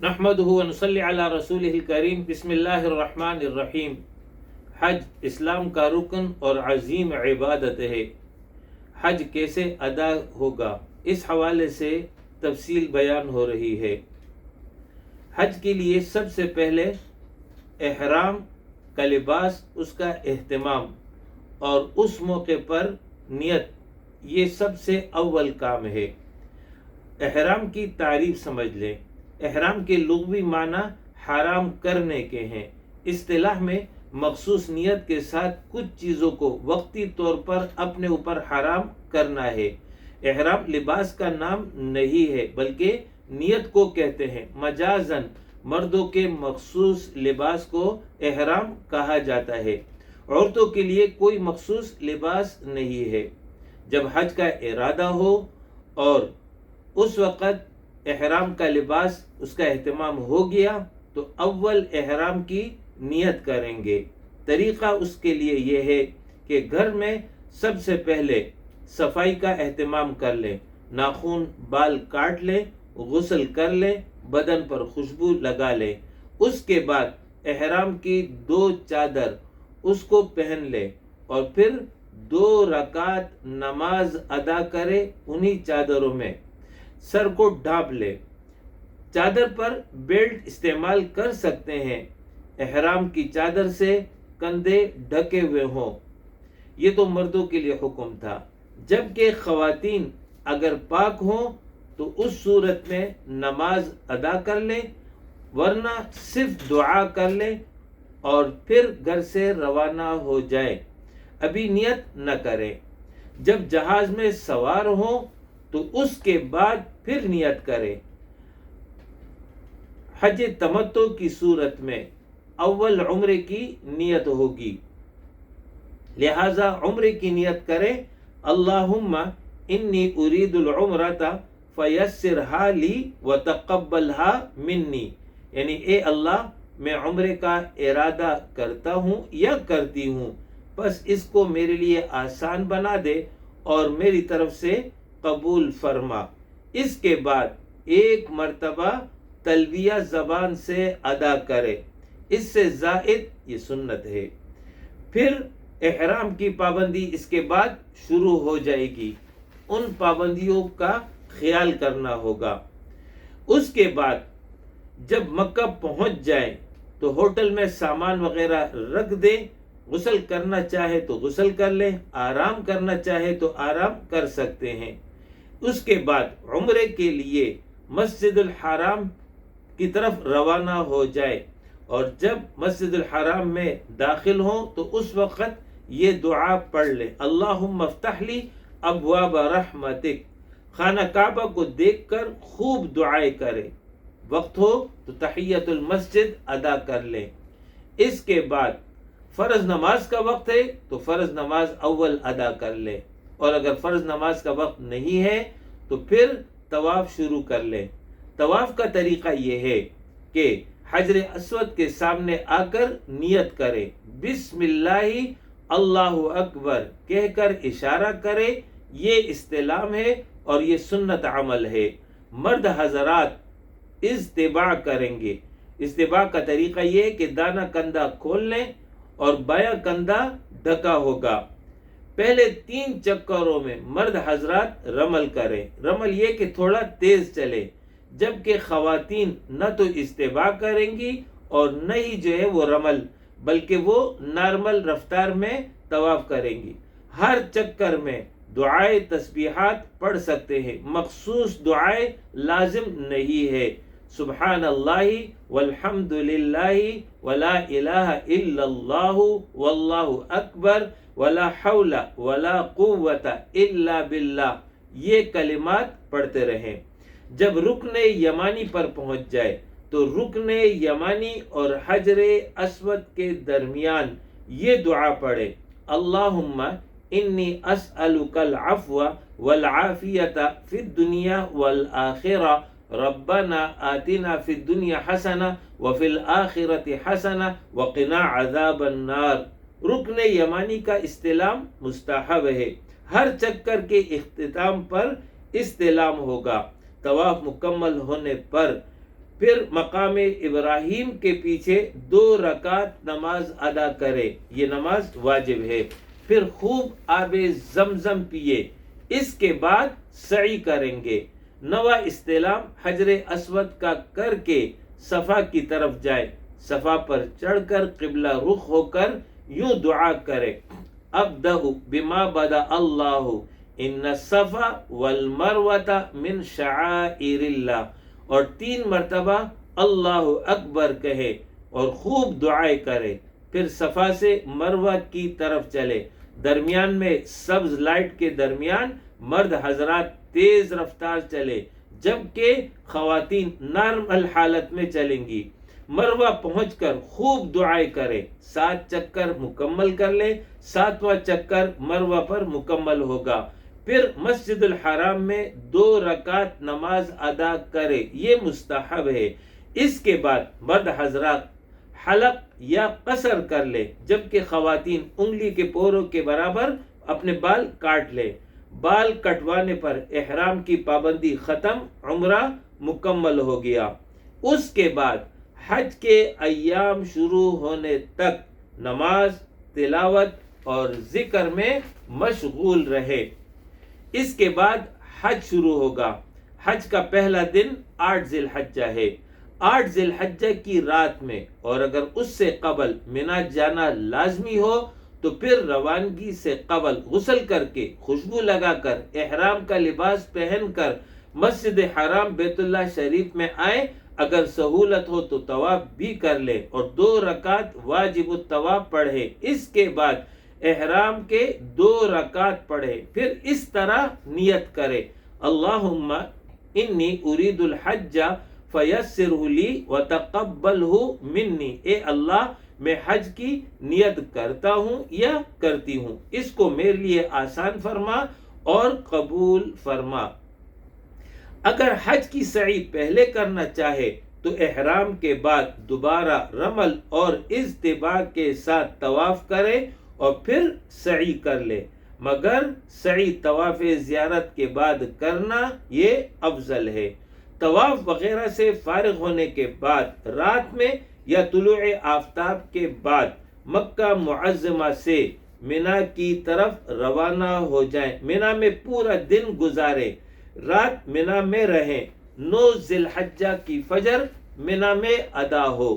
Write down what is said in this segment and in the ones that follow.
نحمدہ ونصلی علی رسولہ الکریم بسم اللہ الرحمن الرحیم۔ حج اسلام کا رکن اور عظیم عبادت ہے۔ حج کیسے ادا ہوگا، اس حوالے سے تفصیل بیان ہو رہی ہے۔ حج کے لیے سب سے پہلے احرام کا لباس، اس کا اہتمام اور اس موقع پر نیت، یہ سب سے اول کام ہے۔ احرام کی تعریف سمجھ لیں۔ احرام کے لغوی معنی حرام کرنے کے ہیں۔ اصطلاح میں مخصوص نیت کے ساتھ کچھ چیزوں کو وقتی طور پر اپنے اوپر حرام کرنا ہے۔ احرام لباس کا نام نہیں ہے بلکہ نیت کو کہتے ہیں۔ مجازاً مردوں کے مخصوص لباس کو احرام کہا جاتا ہے، عورتوں کے لیے کوئی مخصوص لباس نہیں ہے۔ جب حج کا ارادہ ہو اور اس وقت احرام کا لباس، اس کا اہتمام ہو گیا تو اول احرام کی نیت کریں گے۔ طریقہ اس کے لیے یہ ہے کہ گھر میں سب سے پہلے صفائی کا اہتمام کر لیں، ناخن بال کاٹ لیں، غسل کر لیں، بدن پر خوشبو لگا لیں۔ اس کے بعد احرام کی 2 چادر اس کو پہن لیں اور پھر 2 رکعت نماز ادا کرے انہی چادروں میں۔ سر کو ڈھانپ لے۔ چادر پر بیلٹ استعمال کر سکتے ہیں۔ احرام کی چادر سے کندھے ڈھکے ہوئے ہوں۔ یہ تو مردوں کے لیے حکم تھا، جبکہ خواتین اگر پاک ہوں تو اس صورت میں نماز ادا کر لیں، ورنہ صرف دعا کر لیں اور پھر گھر سے روانہ ہو جائیں، ابھی نیت نہ کریں۔ جب جہاز میں سوار ہوں تو اس کے بعد پھر نیت کریں۔ حج تمتع کی صورت میں اول عمرے کی نیت ہوگی، لہذا عمرے کی نیت کریں۔ اللہم انی ارید العمرۃ فیسرھا لی وتقبلھا منی، یعنی اے اللہ میں عمرے کا ارادہ کرتا ہوں یا کرتی ہوں، بس اس کو میرے لیے آسان بنا دے اور میری طرف سے قبول فرما۔ اس کے بعد ایک مرتبہ تلبیہ زبان سے ادا کرے، اس سے زائد یہ سنت ہے۔ پھر احرام کی پابندی اس کے بعد شروع ہو جائے گی، ان پابندیوں کا خیال کرنا ہوگا۔ اس کے بعد جب مکہ پہنچ جائیں تو ہوٹل میں سامان وغیرہ رکھ دیں، غسل کرنا چاہے تو غسل کر لیں، آرام کرنا چاہے تو آرام کر سکتے ہیں۔ اس کے بعد عمرے کے لیے مسجد الحرام کی طرف روانہ ہو جائے، اور جب مسجد الحرام میں داخل ہوں تو اس وقت یہ دعا پڑھ لیں، اللہم افتح لی ابواب رحمتک۔ خانہ کعبہ کو دیکھ کر خوب دعائیں کریں، وقت ہو تو تحیت المسجد ادا کر لیں۔ اس کے بعد فرض نماز کا وقت ہے تو فرض نماز اول ادا کر لیں، اور اگر فرض نماز کا وقت نہیں ہے تو پھر طواف شروع کر لیں۔ طواف کا طریقہ یہ ہے کہ حجر اسود کے سامنے آ کر نیت کرے، بسم اللہ اللہ اکبر کہہ کر اشارہ کرے، یہ استلام ہے اور یہ سنت عمل ہے۔ مرد حضرات اجتباع کریں گے۔ اجتباع کا طریقہ یہ ہے کہ دانا کندھا کھول لیں اور بایاں کندھا ڈھکا ہوگا۔ پہلے 3 چکروں میں مرد حضرات رمل کریں۔ رمل یہ کہ تھوڑا تیز چلے، جبکہ خواتین نہ تو اجتباع کریں گی اور نہ ہی جو ہے وہ رمل، بلکہ وہ نارمل رفتار میں طواف کریں گی۔ ہر چکر میں دعائے تسبیحات پڑھ سکتے ہیں، مخصوص دعائے لازم نہیں ہے۔ سبحان اللہ والحمد للہ ولا الہ الا اللہ واللہ اکبر ولا حول ولا قوت الا باللہ، یہ کلمات پڑھتے رہیں۔ جب رکن یمانی پر پہنچ جائے تو رکن یمانی اور حجر اسود کے درمیان یہ دعا پڑھے، اللہم انی اسألک العفو والعافیت فی الدنیا والآخرہ، ربنا آتنا فی الدنیا حسنہ وفی الآخرۃ حسنہ وقنا عذاب النار۔ رکن یمانی کا استلام مستحب ہے۔ ہر چکر کے اختتام پر استلام ہوگا۔ طواف مکمل ہونے پر پھر مقام ابراہیم کے پیچھے 2 رکعت نماز ادا کرے، یہ نماز واجب ہے۔ پھر خوب آب زمزم پیے، اس کے بعد سعی کریں گے۔ 9واں استلام حجر اسود کا کر کے صفا کی طرف جائے، صفا پر چڑھ کر قبلہ رخ ہو کر یوں دعا کرے، ابدأ بما بدأ اللہ ان الصفا والمروۃ من شعائر اللہ، اور 3 مرتبہ اللہ اکبر کہے اور خوب دعائیں کرے۔ پھر صفا سے مروہ کی طرف چلے، درمیان میں سبز لائٹ کے درمیان مرد حضرات تیز رفتار چلے، جبکہ خواتین نارمل حالت میں چلیں گی۔ مروہ پہنچ کر خوب دعائیں کرے، 7 چکر مکمل کر لے، 7واں چکر مروہ پر مکمل ہوگا۔ پھر مسجد الحرام میں 2 رکعت نماز ادا کرے، یہ مستحب ہے۔ اس کے بعد مرد حضرات حلق یا قصر کر لے، جبکہ خواتین انگلی کے پوروں کے برابر اپنے بال کاٹ لے۔ بال کٹوانے پر احرام کی پابندی ختم، عمرہ مکمل ہو گیا۔ اس کے بعد حج کے ایام شروع ہونے تک نماز، تلاوت اور ذکر میں مشغول رہے۔ اس کے بعد حج شروع ہوگا۔ حج کا پہلا دن 8 ذی الحجہ ہے، 8 ذی الحجہ کی رات میں، اور اگر اس سے قبل منا جانا لازمی ہو تو پھر روانگی سے قبل غسل کر کے، خوشبو لگا کر، احرام کا لباس پہن کر مسجد حرام بیت اللہ شریف میں آئے۔ اگر سہولت ہو تو طواف بھی کر لے اور 2 رکعت واجب الطواف پڑھے۔ اس کے بعد احرام کے 2 رکعت پڑھے، پھر اس طرح نیت کرے، اللہم انی ارید الحج فیسرہ لی وتقبلہ منی، اے اللہ میں حج کی نیت کرتا ہوں یا کرتی ہوں، اس کو میرے لیے آسان فرما اور قبول فرما۔ اگر حج کی سعی پہلے کرنا چاہے تو احرام کے بعد دوبارہ رمل اور اجتباء کے ساتھ طواف کرے اور پھر سعی کر لے، مگر سعی طواف زیارت کے بعد کرنا یہ افضل ہے۔ طواف وغیرہ سے فارغ ہونے کے بعد رات میں یا طلوع آفتاب کے بعد مکہ معظمہ سے منا کی طرف روانہ ہو جائیں، منا میں پورا دن گزارے، رات منا میں رہیں، 9 ذی الحجہ کی فجر منا میں ادا ہو۔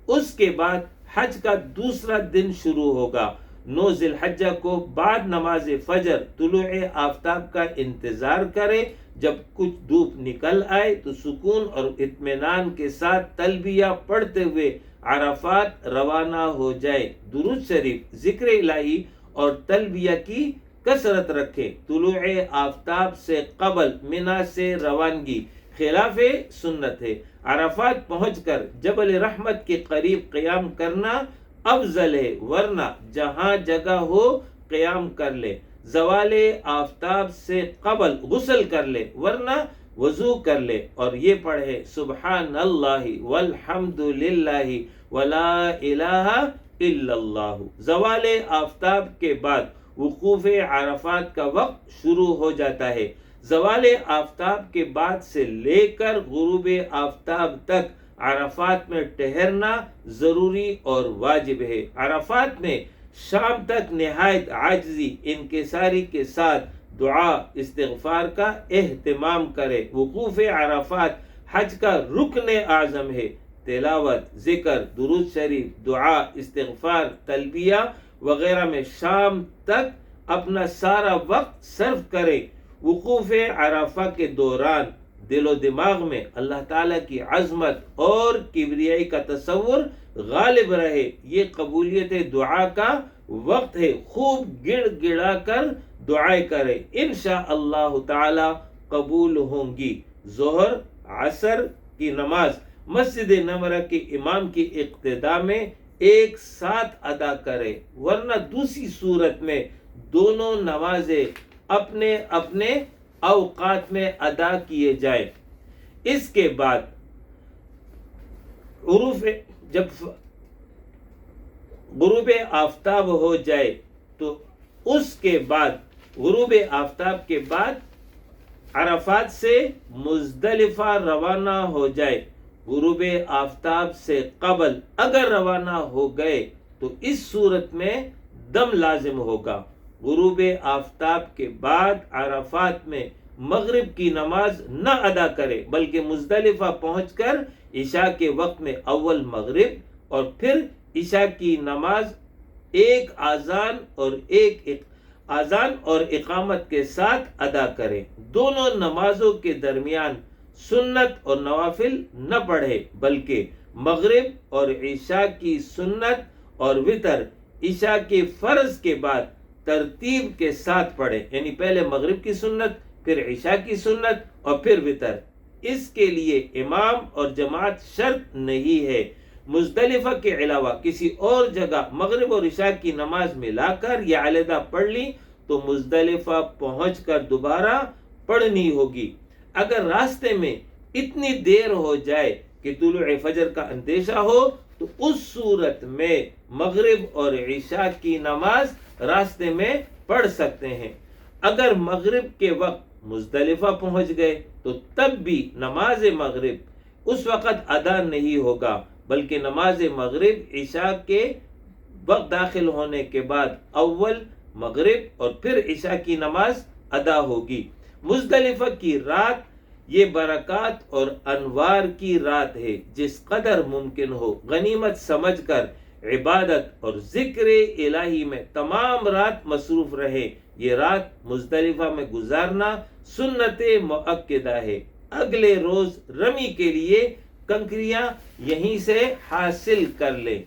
اس کے بعد حج کا دوسرا دن شروع ہوگا۔ 9 ذی الحجہ کو بعد نماز فجر طلوع آفتاب کا انتظار کرے، جب کچھ دھوپ نکل آئے تو سکون اور اطمینان کے ساتھ تلبیہ پڑھتے ہوئے عرفات روانہ ہو جائے، درود شریف، ذکر الہی اور تلبیہ کی کثرت رکھے۔ طلوع آفتاب سے قبل منا سے روانگی خلاف سنت ہے۔ عرفات پہنچ کر جبل رحمت کے قریب قیام کرنا افضل ہے، ورنہ جہاں جگہ ہو قیام کر لے۔ زوال آفتاب سے قبل غسل کر لے، ورنہ وضو کر لے اور یہ پڑھے، سبحان اللہ والحمد للہ ولا الہ الا اللہ۔ زوال آفتاب کے بعد وقوف عرفات کا وقت شروع ہو جاتا ہے۔ زوال آفتاب کے بعد سے لے کر غروب آفتاب تک عرفات میں ٹہرنا ضروری اور واجب ہے۔ عرفات میں شام تک نہایت عاجزی، انکساری کے ساتھ دعا استغفار کا اہتمام کرے۔ وقوف عرفات حج کا رکن اعظم ہے۔ تلاوت، ذکر، درود شریف، دعا، استغفار، تلبیہ وغیرہ میں شام تک اپنا سارا وقت صرف کرے۔ وقوف عرفہ کے دوران دل و دماغ میں اللہ تعالیٰ کی عظمت اور کبریائی کا تصور غالب رہے۔ یہ قبولیت دعا کا وقت ہے، خوب گڑ گڑا کر دعائیں کرے، انشاءاللہ تعالی قبول ہوں گی۔ ظہر، عصر کی نماز مسجد نبوی کے امام کی اقتداء میں ایک ساتھ ادا کرے، ورنہ دوسری صورت میں دونوں نمازیں اپنے اپنے اوقات میں ادا کیے جائیں۔ اس کے بعد جب غروب آفتاب ہو جائے تو اس کے بعد غروب آفتاب کے بعد عرفات سے مزدلفہ روانہ ہو جائے۔ غروب آفتاب سے قبل اگر روانہ ہو گئے تو اس صورت میں دم لازم ہوگا۔ غروب آفتاب کے بعد عرفات میں مغرب کی نماز نہ ادا کرے بلکہ مزدلفہ پہنچ کر عشاء کے وقت میں اول مغرب اور پھر عشاء کی نماز ایک اذان اور اقامت کے ساتھ ادا کرے۔ دونوں نمازوں کے درمیان سنت اور نوافل نہ پڑھے بلکہ مغرب اور عشاء کی سنت اور وتر عشاء کے فرض کے بعد ترتیب کے ساتھ پڑھے، یعنی پہلے مغرب کی سنت، پھر عشاء کی سنت اور پھر وتر۔ اس کے لیے امام اور جماعت شرط نہیں ہے۔ مزدلفہ کے علاوہ کسی اور جگہ مغرب اور عشاء کی نماز ملا کر یا علیحدہ پڑھ لی تو مزدلفہ پہنچ کر دوبارہ پڑھنی ہوگی۔ اگر راستے میں اتنی دیر ہو جائے کہ طلوع فجر کا اندیشہ ہو تو اس صورت میں مغرب اور عشاء کی نماز راستے میں پڑھ سکتے ہیں۔ اگر مغرب کے وقت مزدلفہ پہنچ گئے تو تب بھی نماز مغرب اس وقت ادا نہیں ہوگا بلکہ نماز مغرب عشاء کے وقت داخل ہونے کے بعد اول مغرب اور پھر عشاء کی نماز ادا ہوگی۔ مزدلفہ کی رات یہ برکات اور انوار کی رات ہے، جس قدر ممکن ہو غنیمت سمجھ کر عبادت اور ذکر الہی میں تمام رات مصروف رہے۔ یہ رات مزدلفہ میں گزارنا سنت مؤکدہ ہے۔ اگلے روز رمی کے لیے کنکریاں یہیں سے حاصل کر لیں۔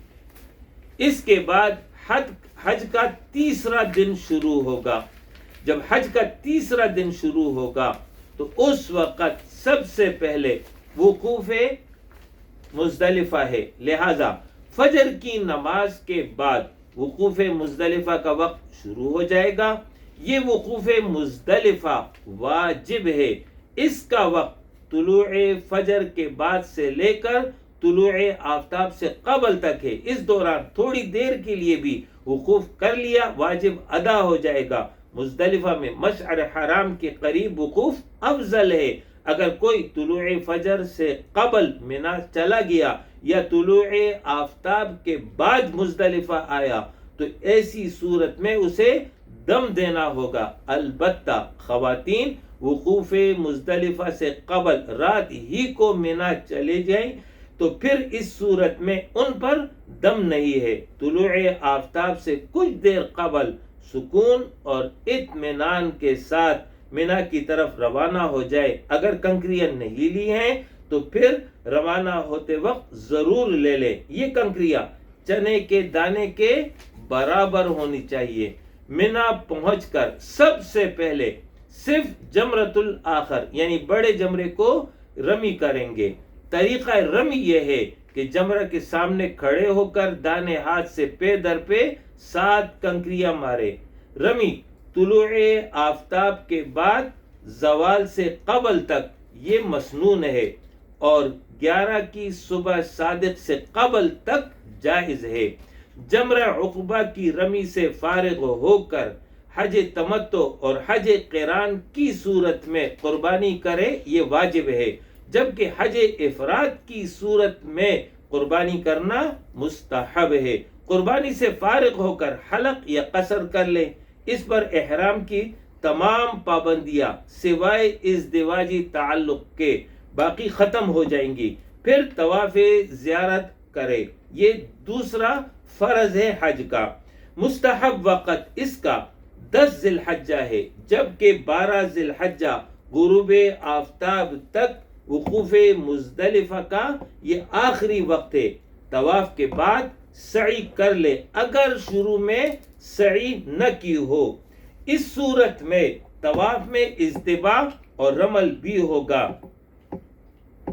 اس کے بعد حج کا تیسرا دن شروع ہوگا۔ جب حج کا تیسرا دن شروع ہوگا تو اس وقت سب سے پہلے وقوف مزدلفہ ہے، لہذا فجر کی نماز کے بعد وقوف مزدلفہ کا وقت شروع ہو جائے گا۔ یہ وقوف مزدلفہ واجب ہے۔ اس کا وقت طلوع فجر کے بعد سے لے کر طلوع آفتاب سے قبل تک ہے۔ اس دوران تھوڑی دیر کے لیے بھی وقوف کر لیا واجب ادا ہو جائے گا۔ مزدلفہ میں مشعر حرام کے قریب وقوف افضل ہے۔ اگر کوئی طلوع فجر سے قبل منا چلا گیا یا طلوع آفتاب کے بعد مزدلفہ آیا تو ایسی صورت میں اسے دم دینا ہوگا۔ البتہ خواتین وقوف مزدلفہ سے قبل رات ہی کو منا چلے جائیں تو پھر اس صورت میں ان پر دم نہیں ہے۔ طلوع آفتاب سے کچھ دیر قبل سکون اور اطمینان کے ساتھ منا کی طرف روانہ ہو جائے۔ اگر کنکریاں نہیں لی ہیں تو پھر روانہ ہوتے وقت ضرور لے لیں۔ یہ کنکریاں چنے کے دانے کے برابر ہونی چاہیے۔ منا پہنچ کر سب سے پہلے صرف جمرۃ الآخر یعنی بڑے جمرے کو رمی کریں گے۔ طریقہ رمی یہ ہے کہ جمرہ کے سامنے کھڑے ہو کر دانے ہاتھ سے پے در پہ 7 کنکریاں مارے۔ رمی طلوع آفتاب کے بعد زوال سے قبل تک یہ مسنون ہے اور 11 کی صبح صادق سے قبل تک جائز ہے۔ جمرہ عقبہ کی رمی سے فارغ ہو کر حج تمتع اور حج قران کی صورت میں قربانی کرے، یہ واجب ہے، جبکہ حج افراد کی صورت میں قربانی کرنا مستحب ہے۔ قربانی سے فارغ ہو کر حلق یا قصر کر لے۔ اس پر احرام کی تمام پابندیاں سوائے ازدواجی تعلق کے باقی ختم ہو جائیں گی۔ پھر طواف زیارت کرے، یہ دوسرا فرض ہے حج کا۔ مستحب وقت اس کا 10 ذی الحجہ ہے، جبکہ 12 ذی الحجہ غروب آفتاب تک وقوف مزدلفہ کا یہ آخری وقت ہے۔ طواف کے بعد سعی کر لے اگر شروع میں سعی نہ کی ہو۔ اس صورت میں طواف میں اجتباء اور رمل بھی ہوگا۔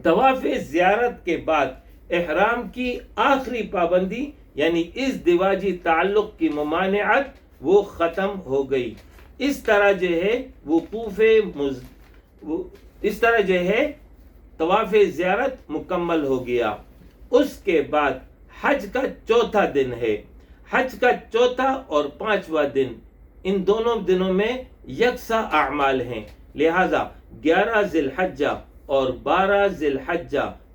طواف زیارت کے بعد احرام کی آخری پابندی یعنی ازدواجی تعلق کی ممانعت وہ ختم ہو گئی۔ اس طرح جو ہے طواف زیارت مکمل ہو گیا۔ اس کے بعد حج کا چوتھا دن ہے۔ حج کا چوتھا اور 5واں دن، ان دونوں دنوں میں یکساں اعمال ہیں، لہذا 11 ذی الحجہ اور 12 ذی الحجہ